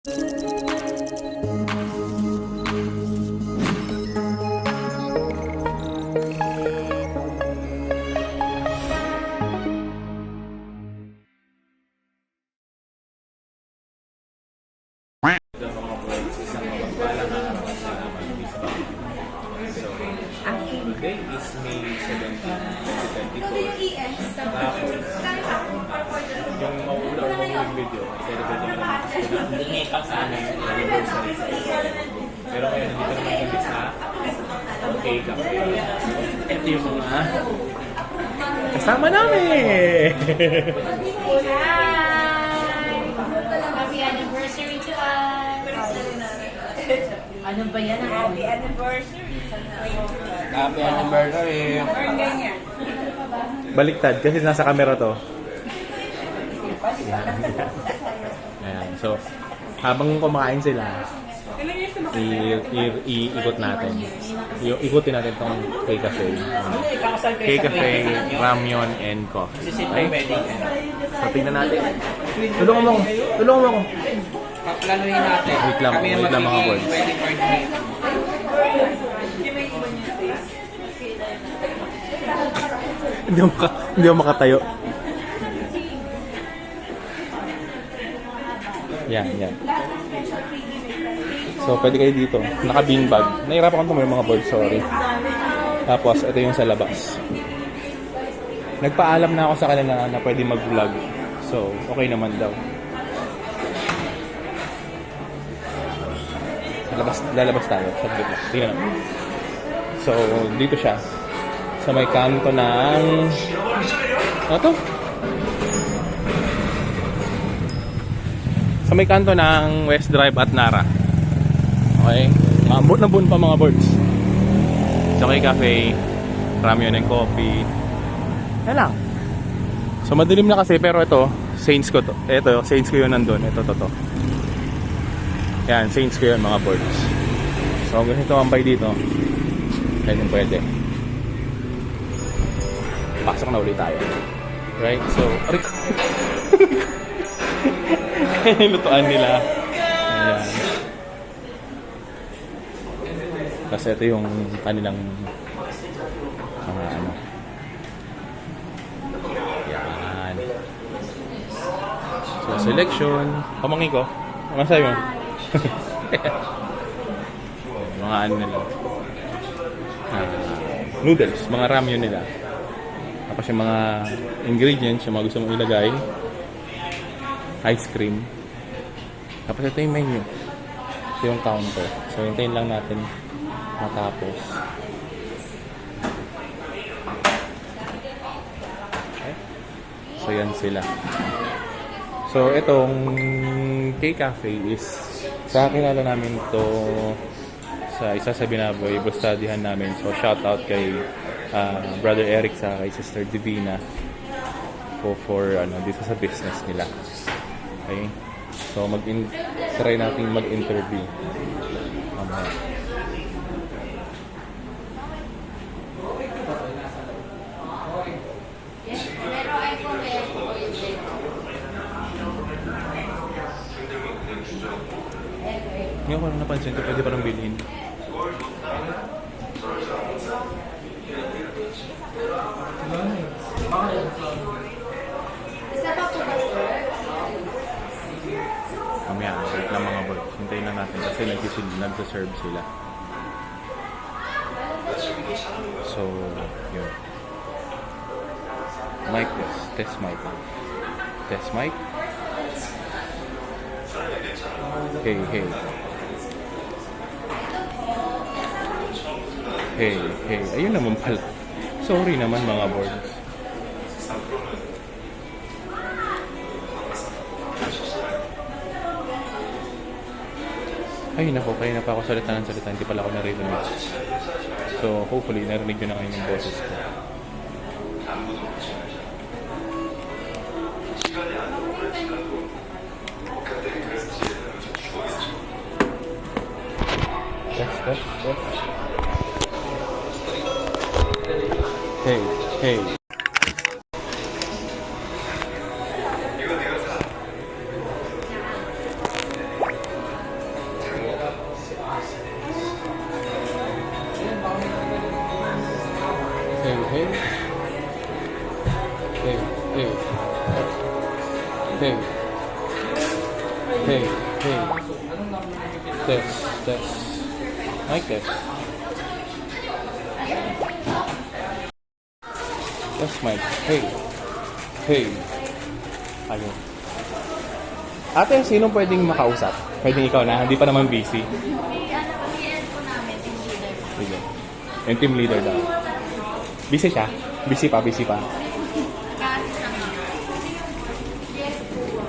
Today is May 17, 2024. Tapos, yung mauna ko yung video, celebrate naman namin sa anniversary. Pero ngayon, nandito naman kami sa K-Cafe. Ito yung mga kasama namin! Happy anniversary to us! Ano ba yan? Happy anniversary! Happy anniversary! Baliktad kasi nasa camera to. Ayan. So, habang kumakain sila, iikot natin. Ikutin natin tong K-Cafe. K-Cafe, ramyun, and coffee. Okay? So, tingnan natin. Tulungan mo ako. Tulungan mo ako. Paplanuhin natin. Wait lang mga boys. Wedding party. Hindi ako makatayo. Yan. So, pwede kayo dito. Naka-beanbag. Nahirapan ko yung mga board, sorry. Tapos, ito yung sa labas. Nagpaalam na ako sa kanila na pwede mag-vlog. So, okay naman daw. Lalabas tayo. Saglit lang. Tingnan natin. So, dito siya. Sa may kanto ng... Ano to? Sa may kanto ng West Drive at Nara. Okay? Maambot na buon pa mga boards. Sa K-Cafe, ramyun and coffee. Yan lang. So, madilim na kasi pero ito, Saints ko to. Ito, Saints ko yun nandun. Ito. Yan, Saints ko yun mga boards. So, kung gusto ambay dito, yan yung pwede. Pasok na ulit tayo. Right? So, lutuan nila. Ayan. Kasi ito yung kanilang mga ano. Yan. So, selection. Pamangin ko. Ano sa'yo? Mga ano nila. Noodles. Mga ramyun nila. Tapos yung mga ingredients, yung mga gusto mong ilagay. Ice cream. Tapos ito yung menu. Ito yung counter. So, hintayin lang natin matapos. Okay. So, yan sila. So, itong K-Cafe is sa kilala namin to sa isa sa Binaboy, bustadihan namin. So, shout out kay Brother Eric sa kay Sister Divina for dito sa business nila. Okay? So, try natin mag-interview. Ngayon ko lang napansin ko, pwede parang bilhin. Mamaya, wait lang mga boys. Hintayin na natin kasi nag-serve sila. So, yun. Mic test. Test mic. Test mic. Hey. Hey. Ayun naman pala. Sorry naman mga boys. Ay nako, kaya na pa ako salita. Hindi pala ako naririnig. So, hopefully, narinig nyo na ngayon yung boses ko. Test. Hey. Okay. Hey, hey. Hey. Hey, hey. Test, test. Mic test. Test mic. Hey. Hey. Ayun. Ate, sino pwedeng makausap? Pwedeng ikaw na, hindi pa naman busy. Si po namin, team leader. Sige. Yung team leader daw. Busy siya? Busy pa, busy pa.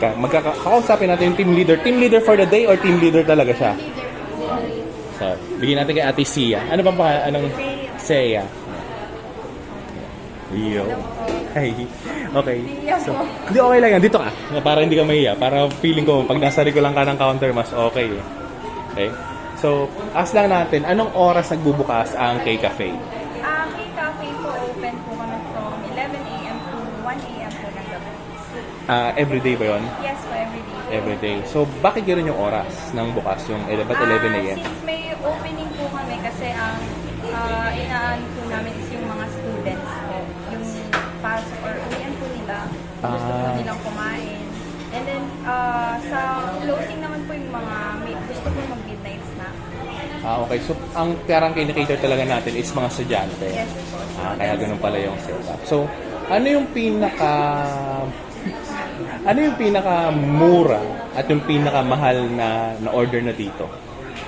Kakausapin natin yung team leader. Team leader for the day or team leader talaga siya? So, bigyan natin kay Ate Sia. Ano bang pangalan? Anong? Sia. Yo. Hey. Okay. So, hindi okay lang yan. Dito ka. Para hindi ka mahiya. Para feeling ko, pag nasa lang ka ng counter, mas okay eh. Okay? So, ask lang natin, anong oras nagbubukas ang K-Cafe? Ang K-Cafe po open po kami from 11 a.m. to 1 a.m. po ng gabi. Everyday ba yun? Yes po, every day. Everyday. So, bakit gano'n yung oras ng bukas? Yung 11 a.m.? Since may opening po kami kasi ang inaan po namin is yung mga students po. Yung pasok or uwian po nila. Gusto po nilang kumain. And then, sa closing naman po yung mga may gusto po mag-midnight snack. Okay. So, ang parang kinikater talaga natin is mga estudyante. Yes po. Kaya ganun pala yung setup. So, ano yung pinakamura at yung pinakamahal na order na dito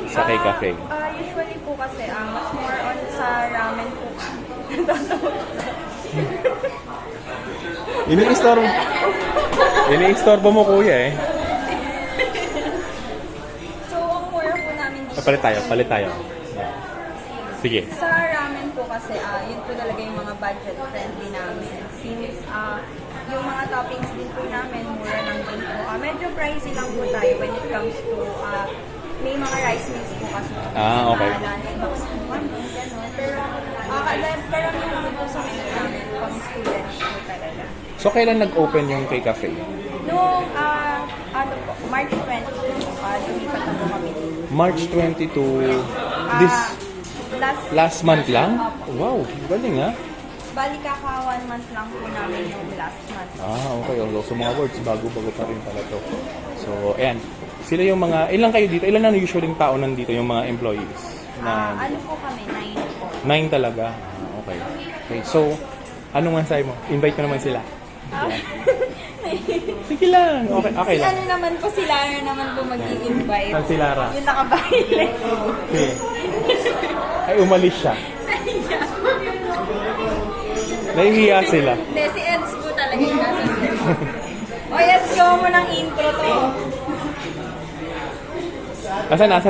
sa K-Cafe? Usually po kasi, mas more on sa ramen po. Ini-istorbo mo kuya eh. So, ang mura po namin dito. Palit tayo. Sige. Sa ramen po kasi, yun po talaga yung mga budget friendly namin. Since yung mga toppings din po namin, mura lang din po. Medyo pricey lang po tayo when it comes to, may mga rice meals po kasi. Okay. Lunch box po kami, gano'n. Pero, karamihan naman po sa menu namin, pang students po talaga. So, kailan nag-open yung K-Cafe? Noong, March 20, lumipat na po kami dito. March 22, this last month lang? Wow, galing ha? Bali kaka 1 month lang po namin yung last month. Okay. So, mga words, bago-bago pa rin pala to. So, ayan. Sila yung mga, ilan kayo dito? Ilan na usually yung tao nandito, yung mga employees? Ano po kami? 9 po. 9 talaga? Okay. So, anong mensahe mo? Invite ko naman sila. Sige lang. Okay Si lang. ano naman po, si Lara naman po mag-i-invite. Si Lara? Yung nakabaile. Sige. Ay, umalis siya. Nahihiya sila. Hindi, si Eds po talaga yung nasa O, Eds, gawa mo ng intro to. Nasaan na?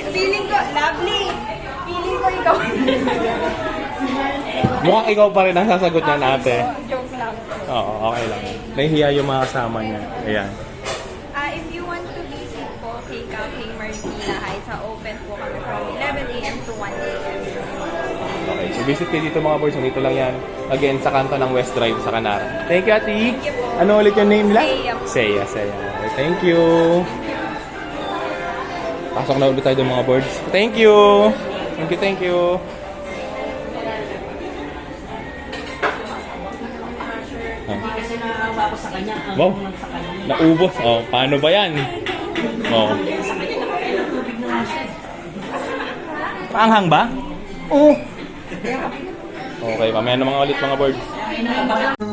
Feeling ko, lovely. Feeling ko ikaw. Mukhang ikaw pa rin ang sasagot niya ate. Joke lang. Oo, okay lang. Nahihiya yung mga kasama niya. Ayan. If you want to visit po K-Cafe Marikina Heights, open po kami from 11 a.m. to 1 a.m. Okay, so visit kayo dito mga boys. Dito lang yan. Again, sa kanto ng West Drive sa Canara. Thank you, Ate. Thank you po. Ano ulit yung name nila? Seya. Seya. Okay, thank you. Pasok na ulit tayo doon mga boards. Thank you. Thank you. Kasi naawa ko sa kanya. Wow. Naubos. Oh, paano ba yan? Oh. Sa kanya, nakakailang tubig na nga siya. Paanghang ba? Oo. Okay, mamaya na mga ulit mga boards. Kaya kinakabahan.